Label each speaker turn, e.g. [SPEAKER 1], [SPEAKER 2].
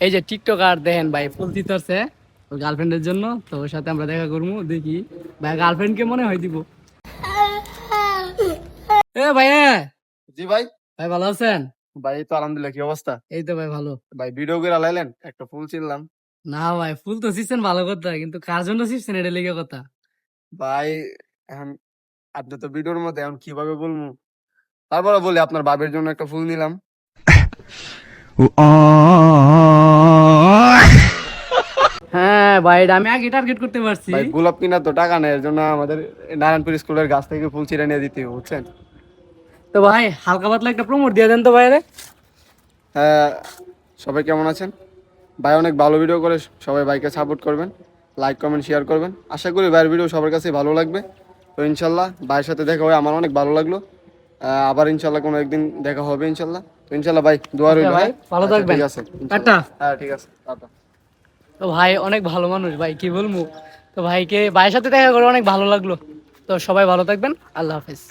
[SPEAKER 1] এই যে টিকটকার দেখেন ভাই ফুল দিতেছে ওর গার্লফ্রেন্ডের জন্য, তো ওর সাথে আমরা দেখা করবো, দেখি ভাই গার্লফ্রেন্ড কে মনে হয় দিব। এ ভাই
[SPEAKER 2] জি ভাই।
[SPEAKER 1] ভাই ভালো আছেন?
[SPEAKER 2] ভাই তো আলহামদুলিল্লাহ, কি অবস্থা?
[SPEAKER 1] এই তো ভাই ভালো।
[SPEAKER 2] ভাই ভিডিও করে লাইলেন, একটা ফুল চিনলাম।
[SPEAKER 1] না ভাই ফুল তো ছিটছেন ভালো কথা, কিন্তু কার জন্য ছিটছেন এটা লেগে কথা।
[SPEAKER 2] ভাই এখন আপনি তো ভিডিওর মধ্যে, এখন কিভাবে বলবো, তারপরে বলি আপনার বাবের জন্য একটা ফুল নিলাম।
[SPEAKER 1] হ্যাঁ ভাই এটা আমি আগে টার্গেট করতে পারছি।
[SPEAKER 2] ভাই গোলাপ কিনার তো টাকা নেই, এর জন্য আমাদের নারায়ণপুর স্কুলের গাছ থেকে ফুল ছিঁড়ে নিয়ে দিতে হবে, বুঝছেন?
[SPEAKER 1] তো ভাই হালকা পাতলা একটা প্রমোট দিয়ে দেন তো বাইরে।
[SPEAKER 2] হ্যাঁ, সবাই কেমন আছেন? ভাই অনেক ভালো ভিডিও করে, সবাই ভাইকে সাপোর্ট করবেন, লাইক কমেন্ট শেয়ার করবেন। আশা করি ভাইয়ের ভিডিও সবার কাছে ভালো লাগবে। তো ইনশাল্লাহ ভাইয়ের সাথে দেখা হয়ে আমার অনেক ভালো লাগলো। আবার ইনশাল্লাহ কোনো একদিন দেখা হবে ইনশাল্লাহ। তো ইনশাল্লাহ ভাই দোয়া রইল।
[SPEAKER 1] ভাই
[SPEAKER 2] হ্যাঁ
[SPEAKER 1] ভালো
[SPEAKER 2] আচ্ছা,
[SPEAKER 1] থাকবেন।
[SPEAKER 2] ঠিক আছে
[SPEAKER 1] টাটা।
[SPEAKER 2] ইনশাল্লাহ। হ্যাঁ ঠিক আছে, টাটা।
[SPEAKER 1] তো ভাই অনেক ভালো মানুষ ভাই, কি বলবো। তো ভাইয়ের সাথে দেখা করে অনেক ভালো লাগলো। তো সবাই ভালো থাকবেন, আল্লাহ হাফেজ।